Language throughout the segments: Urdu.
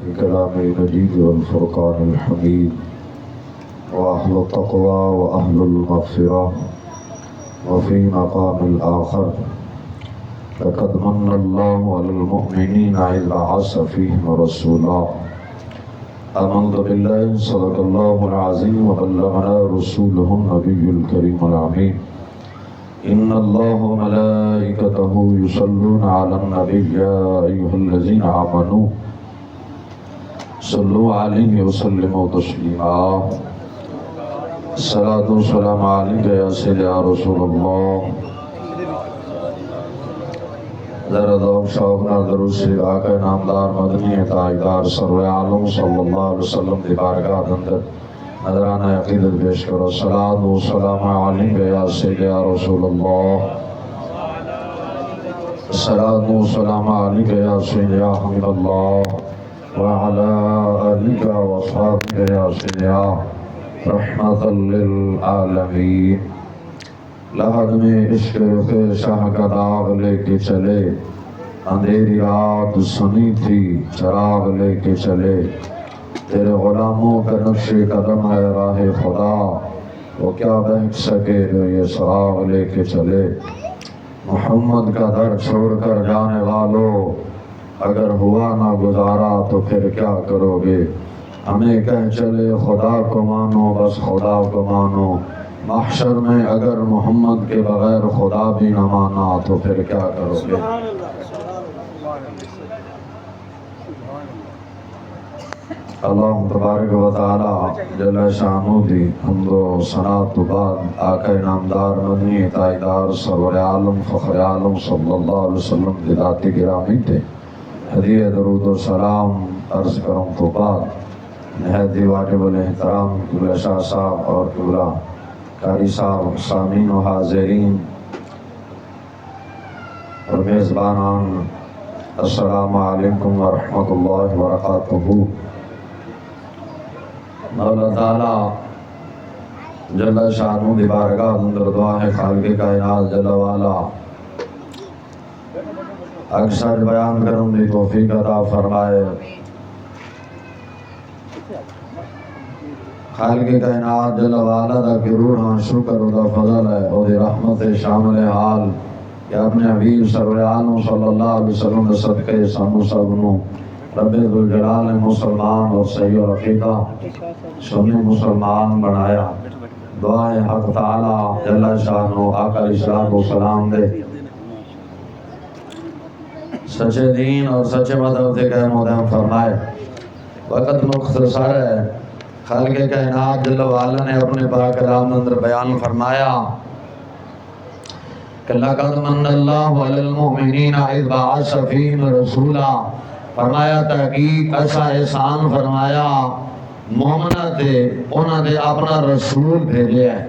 بكلام المجيد والفرقان الحميد وأهل التقوى وأهل المغفرة وفي مقام الآخر لقد من الله على المؤمنين إذ بعث فيهم رسولا آمنت بالله صدق الله العظيم وبلغنا رسوله النبي الكريم الأمين إن الله وملائكته يصلون على النبي يا أيها الذين آمنوا صلوا عليه وسلموا تسليما الصلاة والسلام عليك يا سيدي يا رسول الله ذرا ذوق شوقنا درود سے آقا نامدار مدنی تاجدار سرور عالم صلی اللہ علیہ وسلم دی بارگاہ اندر نظرانہ عقیدت پیش کرو صلاۃ و سلام علیک یا سید یا رسول اللہ صلاۃ و سلام علیک یا سید یا حبیب اللہ وعلی آلک و اصحابک یا سید یا رحمت للعالمین لحد میں عشق رخ شاہ کا داغ لے کے چلے اندھیری رات سنی تھی چراغ لے کے چلے تیرے غلاموں کا نقش قدم ہے راہ خدا وہ کیا بہک سکے جو یہ سراغ لے کے چلے محمد کا در چھوڑ کر جانے والو اگر ہوا نہ گزارا تو پھر کیا کرو گے ہمیں کہہ چلے خدا کو مانو بس خدا کو مانو محشر میں اگر محمد کے بغیر خدا بھی نہ مانا تو پھر کیا کرو گے اللہ تبارک و تعالی جل شانہ دی حمد و ثنا تو بعد آقا نامدار مدنی تاجدار سرور عالم فخر عالم صلی اللہ علیہ وسلم دی ذات گرامی تے ہدیہ درود و سلام عرض کروں تو بعد نہایت واجب الاحترام قبلہ شاہ صاحب اور قبلہ قاری صاحب سامعین و حاضرین اور میزبانان السلام علیکم ورحمۃ اللہ وبرکاتہ مولا تعالی جل شانہ دی بارگاہ اندر دعا ہے خالق کائنات جل والا اکثر بیان کروں دی توفیق عطا فرمائے خالق کائنات جل والا دا روح شکر و دا فضل ہے اور رحمت شامل حال کہ اپنے حبیب سرور عالم صلی اللہ علیہ وسلم صدقے سانو سب نو رب ذوالجلال نے مسلمان اور صحیح اور عقیدہ سنی مسلمان بنایا دعا ہے حق تعالی جل شانہ آقا الصلوۃ والسلام دے سچے دین اور سچے مذہب سے قائم مدام فرمائے وقت مختصر ہے خالق کائنات جل وعلا نے اپنے پاک کلام اندر بیان فرمایا کہ لقد من اللہ علی المؤمنین اذ بعث فیہم رسولا فرمایا تحقیق ایسا احسان فرمایا مومنہ تے انہاں نے اپنا رسول بھیجے ہے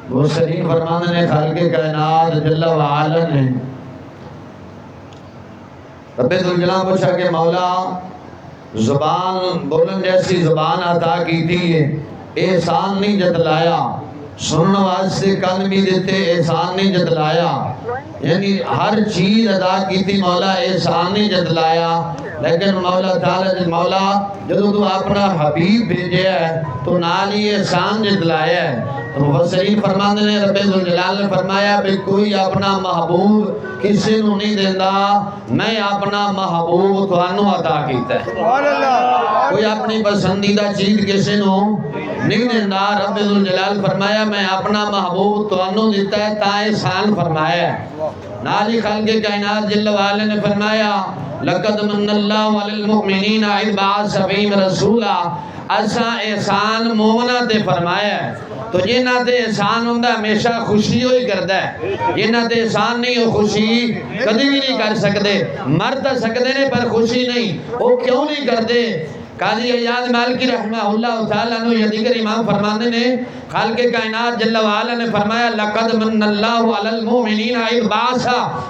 وہ شریف فرمانے نے خالق کائنات جل وعلا نے رب ذوالجلال پوچھا کہ مولا زبان بولن جیسی زبان عطا کی تھی احسان نہیں جتلایا سننے واسطے کان بھی دیتے احسان نہیں جتلایا یعنی ہر چیز ادا کی تھی مولا احسان نہیں جتلایا لیکن مولا تعالی مولا جدو تو اپنا حبیب بھیجے ہے تو نال ہی احسان جتلایا ہے تو مفسرین فرمانے نے رب ذوالجلال نے فرمایا کہ کوئی اپنا محبوب کسی نو نہیں دیندہ میں اپنا محبوب توانو عطا کیتا ہے کوئی اپنی پسندیدہ چیز کسی نو نہیں دیندہ رب ذوالجلال فرمایا میں اپنا محبوب توانو دیتا ہے تا احسان فرمایا ہے نالی خالق کائنات جل وعلا نے فرمایا لقد من اللہ علی المؤمنین اذ بعث فیہم رسولا ایسا احسان مومنہ تے فرمایا ہے تو جنہ تے احسان ہوندہ ہمیشہ خوشی ہوئی کردہ ہے جنہ تے احسان نہیں ہو خوشی کدی بھی نہیں کر سکتے مرد سکتے نے پر خوشی نہیں وہ کیوں نہیں کرتے قاضی عیاض مالکی رحمہ اللہ تعالیٰ عنہ یہ دیگر امام فرمانے نے خالق کائنات جل وعلا نے فرمایا لقد من اللہ علی المؤمنین اذ بعث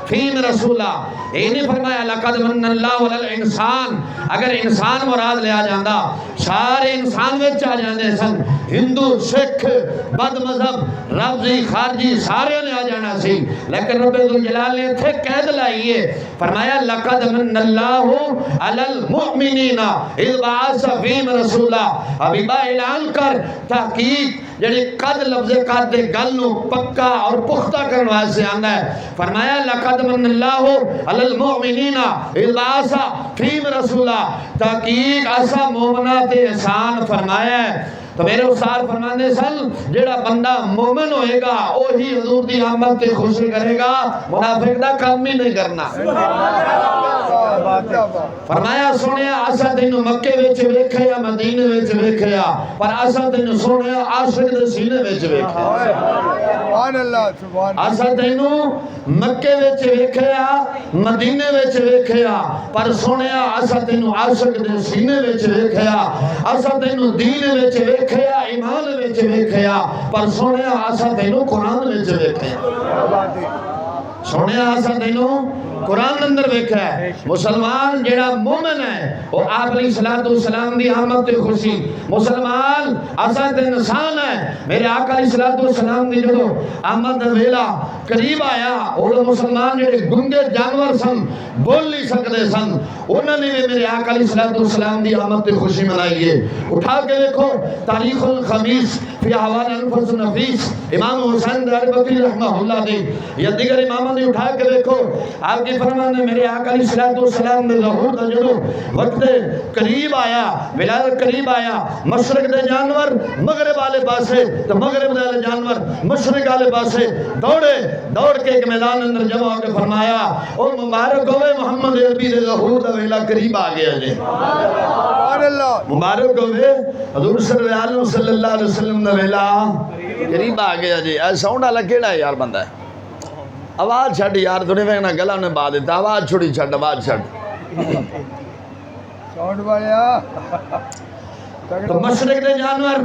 فیہم رسولا، یہ نہیں فرمایا لقد من اللہ علی الانسان۔ اگر انسان مراد لیا جاندہ سارے انسان وچ آ جاندے سن، ہندو سکھ بد مذہب رافضی خارجی سارے نے آ جانا سی، لیکن رب الجلال نے تھے قید لائیے، فرمایا لقد من اللہ علی المؤمنین اذ بعث فیہم رسولا۔ حبیبہ اعلان کر تحقیق جڑی قد لفظ قد دے گل نو پکا اور پختہ کرنے واسطے آندا ہے، فرمایا لقد من اللہ علی المؤمنین اذ بعث فیہم رسولا، تحقیق ایسا مومنات احسان فرمایا ہے۔ تو میرے استاد فرمانے سن جڑا بندہ مومن ہوئے گا وہی حضور دی آمد تے خوشی کرے گا، منافق دا کام ہی نہیں کرنا۔ فرمایا سنیا اسا تینوں مکے وچ ویکھیا مدینے وچ ویکھیا، پر اسا تینوں سنیا عاشق دے سینے وچ ویکھیا۔ سبحان اللہ سبحان اللہ۔ اسا تینوں مکے وچ ویکھیا مدینے وچ ویکھیا، پر سنیا اسا تینوں عاشق دے سینے وچ ویکھیا، اسا تینوں دین وچ ویکھیا ایمان وچ ویکھیا، پر سنیا اسا تینوں قرآن وچ ویکھیا۔ سنیا اسا تینوں قرآن اندر ویکھا ہے۔ مسلمان جڑا مومن ہے وہ آپ علیہ السلام دی آمد تے خوشی، مسلمان اسد انسان ہے، میرے آقا علیہ السلام دی جو آمد ویلا قریب آیا، وہ مسلمان جڑے گنگے جانور سن بول نہیں سکتے سن، انہوں نے میرے آقا علیہ السلام دی آمد تے خوشی منائی ہے۔ اٹھا کے دیکھو تاریخ الخمیس فی احوال انفس النفیس امام حسین دار بکری رحمہ اللہ نے یا دیگر اماموں نے اٹھا کے دیکھو آپ کی فرمانے میرے آقا علیہ السلام نے ظہور دا جو وقت قریب آیا، ولادت قریب آیا، مشرق دے جانور مغرب والے پاسے تو مغرب دے جانور مشرق والے پاسے دوڑے، دوڑ کے ایک میدان اندر جمع ہو کے فرمایا او مبارک ہوئے محمد عربی دے ظہور دا ویلا قریب آ گیا جی، مبارک ہوئے حضور صلی اللہ علیہ وسلم دا ویلا قریب آ گیا جی۔ اے ساؤنڈ والا کیڑا ہے یار بندہ ہے؟ آواز چھڑ یار تھوڑے ویکھنا گلا نے با دیتا، آواز چھوڑی چھڑ، آواز چھڑ ساؤنڈ والیا۔ تو مشرق دے جانور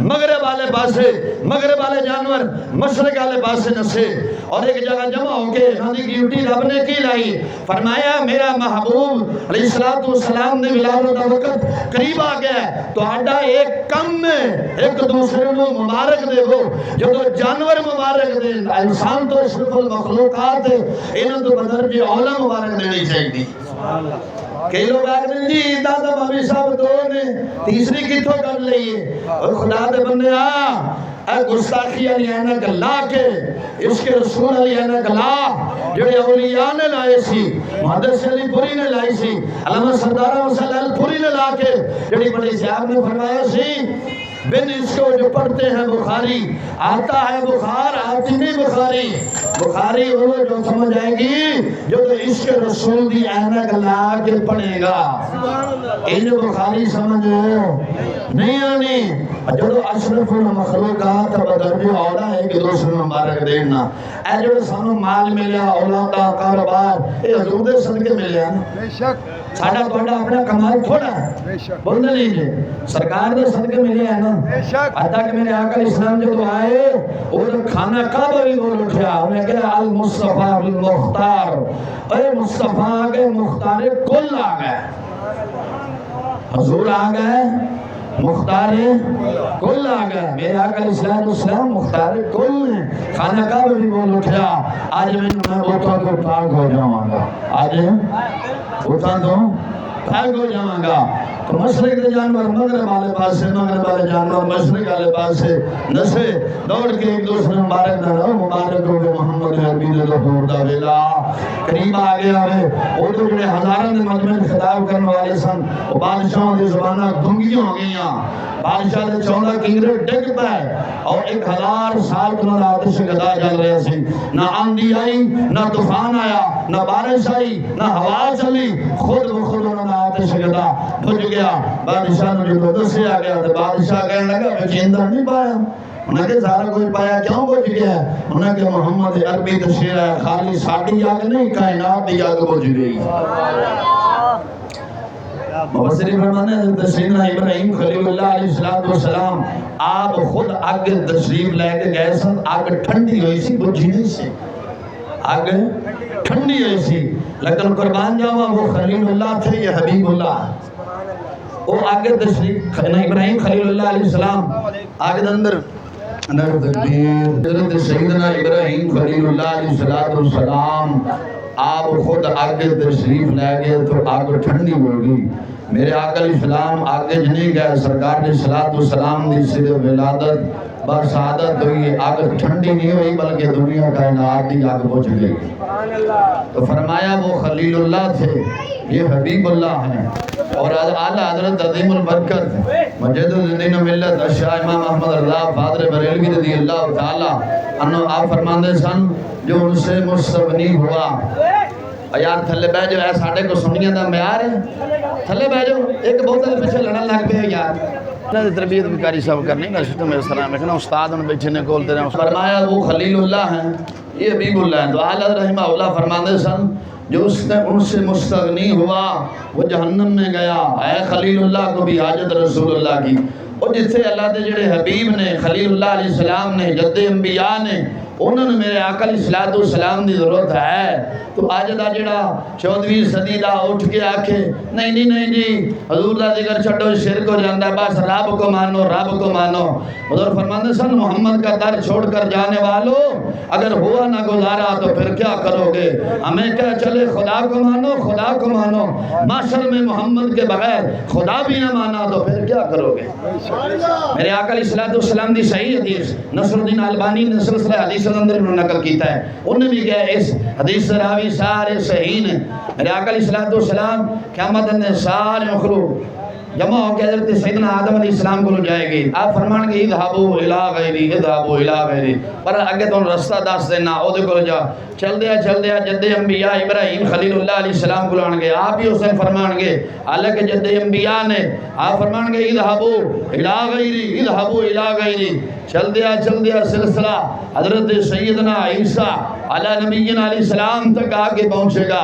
مغرب والے پاسے، مغرب والے جانور مشرق والے پاسے نسے اور ایک جگہ جمع ہو کے ہماری ڈیوٹی رب نے کی لائی، فرمایا میرا محبوب علیہ السلام نے ولادت کا وقت قریب آ گیا ہے تو آڈا ایک کم میں ایک دوسرے کو مبارک دے ہو، جو تو جانور مبارک دے، انسان تو اشرف المخلوقات ہے، انہوں تو بدر جی اولا مبارک دینی چاہیے۔ کئی لوگ آگے جی دادا مامی صاحب دو نے تیسری کتوں کر لئیے اور خدا دے بندے اے گستاخی علی اینک لا کے عشق رسول علی اینک لا جڑے اولیاء نے لائے سی، محدث علی پوری نے لائی سی، علامہ سردارہ مسئلہ پوری نے لا کے جڑی بڑی صاحب نے فرمایا سی بن اس کو جو پڑھتے ہیں بخاری آتا ہے بخار آتی نہیں بخاری، بخاری وہ جو سمجھ آئے گی جو تو عشق رسول دی اینک لا کے پڑھے گا، ان بخاری سمجھ نہیں آنی جو تو اشرف المخلوقات بدر جو اولا ہے کہ دوسرے مبارک دینا، اے جو سانو مال ملیا اولادا کاروبار اے حضور دے صدقے ملیا بے شک، ساڑھا توڑا اپنا کمال تھوڑا ہے بولنے لیجئے سرکار دے صدقے ملیا ہے نا، حتیٰ کہ میرے آقا اسلام جو تو آئے وہ کھانا کعبہ بھی بول اٹھیا، انہیں کہا المصطفیٰ المختار، اے مصطفیٰ کے مختار کل آ گئے، حضور آ گئے مختار کل آ گئے، میرے آقا اسلام مختار کل ہیں، کھانا کعبہ بھی بول اٹھیا، آج میں اٹھا تو پاک ہو جاؤں گا، آج اٹھا تو پاک ہو جاؤں گا۔ تو مشرق دے جانور مغرب والے پاسے، مغرب والے جانور مشرق والے پاسے نسے دوڑ کے ایک دوسرے مبارک دا رہو، مبارک ہوئے محمد عربی دے ظہور دا ویلا قریب آ گیا ہے۔ وہ تو جڑے ہزاران دے مجمع خطاب کرنے والے سن وہ بادشاہوں دی زبانہ گنگی ہو گئیاں، بادشاہ دے چوندہ کنگرے ڈگ پائے اور 1000 سال کنوں آتش گدا جل رہے سی، نہ آندھی آئی نہ طوفان آیا نہ بارش آئی نہ ہوا چلی، خود بخود انہوں نے آتش گدا بھج گیا۔ بادشاہ نے جو دسے آ گیا تو بادشاہ کہنے لگا میں چیندر نہیں پایا، انہیں کہ سارا کوئی پایا کیوں بھج گیا ہے؟ انہیں کہ محمد عربی تشہیر ہے، خالی ساڑھی آگ نہیں کائنات دی آگ بھج گئی۔ مفسری فرمانے ہیں سیدنا ابراہیم خلیل اللہ علیہ السلام آپ خود آگ تشریف لے کے گئے سن، آگ ٹھنڈی ہوئی سی، بجھی نہیں سی، آگ ٹھنڈی ہوئی سی، لیکن قربان جاوا وہ خلیل اللہ تھے، یہ حبیب اللہ، وہ آگ تشریف ابراہیم خلیل اللہ علیہ السلام آگ اندر تکبیر حضرت سیدنا ابراہیم خلیل اللہ علیہ السلام آپ خود آگے تشریف لے گئے تو آگ ٹھنڈی ہوگی۔ میرے آقا علیہ السلام آگے نہیں گئے، سرکار نے صلاۃ والسلام دی صرف ولادت بس عادت ہوئی، آگ ٹھنڈی نہیں ہوئی بلکہ دنیا کائنات دی آگ پہنچ گئی۔ تو فرمایا وہ خلیل اللہ تھے، یہ حبیب اللہ ہیں، اور اعلیٰ حضرت عظیم البرکت مجد الدین ملت اشاہ امام احمد رضا فادر بریلوی رضی اللہ تعالیٰ عنہ آپ فرماندے سن جو ان سے مستغنی ہوا۔ یار تھلے بہ جو ہے ساڑھے کو سنیاں دا معیار ہے، تھلے بہ جو ایک بوتل پیچھے لڑن لگ پہ یار انہوں نے تربیت بھی کاری صاحب کرنی نا شتوں میں اس طرح میں کہنا استاد ان بیٹھے نے کولتے رہے۔ فرمایا وہ خلیل اللہ ہیں، یہ حبیب اللہ ہیں۔ تو اعلیٰ رحمہ اللہ فرماندے سن جو اس نے ان سے مستغنی ہوا وہ جہنم میں گیا۔ اے خلیل اللہ کو بھی حاجت رسول اللہ کی، اور جتھے اللہ دے جڑے حبیب نے خلیل اللہ علیہ السلام نے جد انبیاء نے انہوں نے میرے آقا علیہ السلام دی ضرورت ہے۔ تو آج دا جڑا 14ویں صدی دا اٹھ کے آکھے نہیں جی حضور دا ذکر چھڑو شرک ہو جاندہ، بس رب کو مانو رب کو مانو۔ حضور فرماندے سن محمد کا در چھوڑ کر جانے والوں اگر ہوا نہ گزارا تو پھر کیا کرو گے؟ ہمیں کہہ چلے خدا کو مانو خدا کو مانو، معاشر میں محمد کے بغیر خدا بھی نہ مانا تو پھر کیا کرو گے؟ میرے آقا علیہ السلام دی صحیح حدیث نصر الدین البانی نے سلسلہ حدیث اندر نقل کیتا ہے، انہیں بھی کہا اس حدیث سے راوی سارے صحیح ہیں۔ میرے آقا علیہ السلام قیامت نے سارے مخلوق جمع ہو کے حضرت سیدنا آدم علیہ السلام کو جائے گی، آپ فرمان گے اذهبوا الى غیری اذهبوا الى غیری، پر اگے تو رستہ دس دینا او دے کو جا چل دیا جد انبیاء ابراہیم خلیل اللہ علیہ السلام کو لان گے، آپ ہی اسے فرمان گے حالانکہ جد انبیاء نے آپ فرمان گے اذهبوا الى غیری اذهبوا الى غیری، چل دیا سلسلہ حضرت سیدنا عیسیٰ علیہ نبینا علیہ السلام تک آگے پہنچے گا۔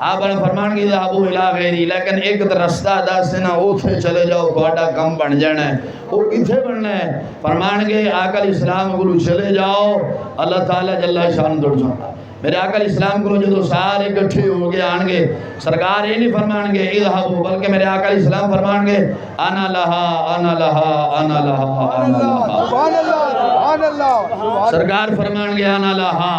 آپ فرمان گے اذهبوا الى غیری، لیکن ایک رستہ دس دینا اوتھے چلے جاؤ تھوڑا کم بن جانا ہے، وہ کتھے بننا ہے؟ فرمان گے آقا علیہ السلام کو چلے جاؤ اللہ تعالیٰ جل شان دڑ جاؤ۔ میرے آقا علیہ السلام کو جو سارے اکٹھے ہو گئے آن گے، سرکار یہ نہیں فرمان گے اذهبوا، بلکہ میرے آقا علیہ السلام فرمان گے انا لہا انا لہا انا لہا انا لہا، سبحان اللہ، سرکار فرمان گے انا لہا۔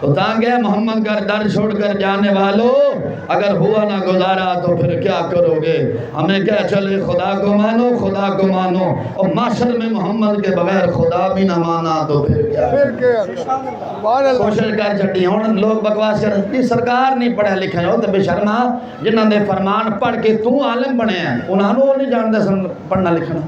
تو تانگے محمد کا در چھوڑ کر جانے والوں اگر ہوا نہ گزارا تو پھر کیا کرو گے؟ ہمیں کیا چلے خدا کو مانو خدا کو مانو، اور معاشر میں محمد کے بغیر خدا بھی نہ مانا تو پھر کیا؟ کوشش کر چھٹی ہوں لوگ بکواس کر یہ سرکار نہیں پڑھا لکھا ہو تو بے شرما جنہاں دے فرمان پڑھ کے تو عالم بنے ہیں انہاں نو نہیں جانتے سن پڑھنا لکھنا،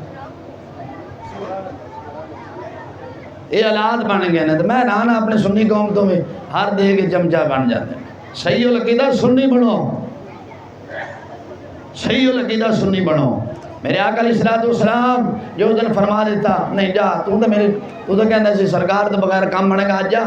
یہ حالات بن گئے ہیں۔ تو میں رانا اپنے سنی قوم تو میں ہر دے کے چمچہ بن جاتے ہیں۔ صحیح العقیدہ سنی بنو، صحیح العقیدہ سنی بنو۔ میرے آقا علیہ السلام جو دن فرما دیتا نہیں جا تو کہنا سی سرکار تو بغیر کام بنے گا آج جا۔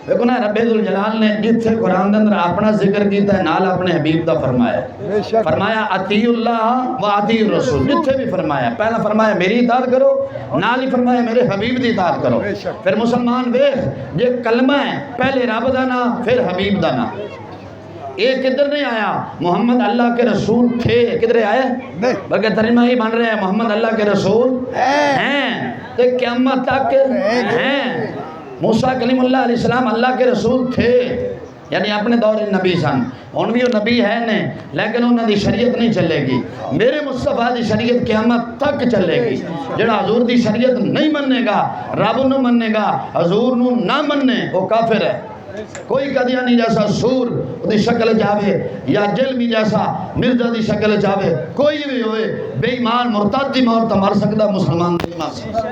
دیکھو نا رب ذوالجلال نے جتھے قرآن اندر اپنا ذکر کیتا ہے نال اپنے حبیب دا فرمایا اطیعوا اللہ و اطیعوا الرسول، جتھے بھی فرمایا پہلا فرمایا میری اطاعت کرو، نال ہی فرمایا میرے حبیب دی اطاعت کرو۔ پھر مسلمان دیکھ یہ کلمہ ہے پہلے رب دا نام پھر حبیب دا نام، ایک کدھر نہیں آیا محمد اللہ کے رسول تھے کدھر آئے بلکہ ترجمہ ہی بن رہے ہیں محمد اللہ کے رسول ہیں تو قیامت تک ہیں۔ موسیٰ کلیم اللہ علیہ السلام اللہ کے رسول تھے، یعنی اپنے دور نبی سن، ان بھی وہ نبی ہے نے لیکن انہوں دی شریعت نہیں چلے گی۔ میرے مصطفیٰ دی شریعت قیامت تک چلے گی۔ جڑا حضور دی شریعت نہیں مننے گا رب نو مننے گا حضور نو نہ مننے وہ کافر ہے۔ کوئی قدیانی جیسا سور دی شکل جاوے یا جلمی جیسا مرزا دی شکل جاوے کوئی بھی ہوئے بے ایمان مرتد دی موت مر سکتا مسلمان دی مر سکتا۔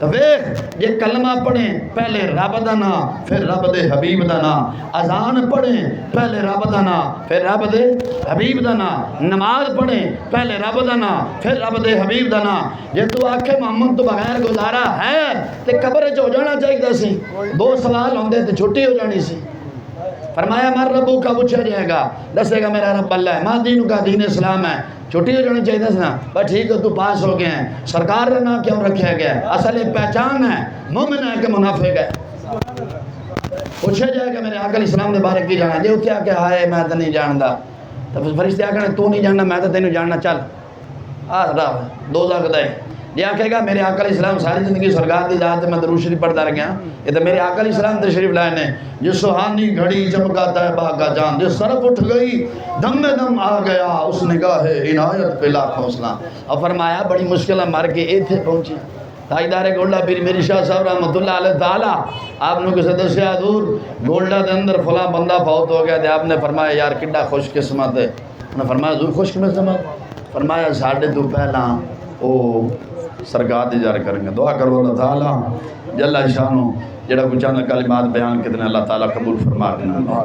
تو ویکھ یہ کلمہ پڑھیں پہلے رب دا نام پھر رب دے حبیب دا نام، اذان پڑھیں پہلے رب دا نام پھر رب دے حبیب دا نام، نماز پڑھیں پہلے رب دا نام پھر رب دے حبیب دا نام۔ جے تو آکھے محمد تو بغیر گزارا ہے تے قبر چ ہو جانا چاہیے سی، دو سوال ہوندے تے چھٹی ہو جانی سی۔ فرمایا مر ربو کا پوچھا جائے گا، دسے گا میرا رب اللہ ہے، ماں دین کا دین اسلام ہے، چھٹی ہو جانی چاہیے نا، پر ٹھیک ہے تو پاس ہو گئے ہیں، سرکار کا نام کیوں رکھا گیا ہے؟ اصل ایک پہچان ہے، مومن ہے کہ منافق ہے؟ پوچھا جائے گا میرے آقا اسلام نے بارے کی جانا، جی اتیا کہ ہائے میں تو نہیں جاندا، تو فرشتے آکھنے تو نہیں جاننا میں تو تینوں جاننا، چل دوزخ دے۔ یہ آکھے گا میرے آقا اسلام ساری زندگی سرکار دی ذات میں درود شریف پڑھتا رہ گیا، یہ تو میرے آقا اسلام تشریف لائے نے، جس سہانی گھڑی چمکاتا ہے باغ کا جان، جس طرف اٹھ گئی دم میں دم آ گیا اس نگاہ عنایت پہ لاکھوں سلام۔ اور فرمایا بڑی مشکل مر کے ایتھے پہنچی، تاجدار گولڈا پیر میری شاہ صاحب رحمت اللہ علیہ تعالیٰ آپ نے کسے دسیا دور گولڈا دے اندر فلاں بندہ فوت ہو گیا تھے، آپ نے فرمایا یار کڈا خوش قسمت ہے، انہوں نے فرمایا دور خوش قسمت، فرمایا ساڑھے تو پہلا او سرکار دی جار کریں گے، دعا کرو اللہ تعالیٰ جل شانو جڑا کچھ چند کلمات بیان کتنے اللہ تعالیٰ قبول فرما دینا۔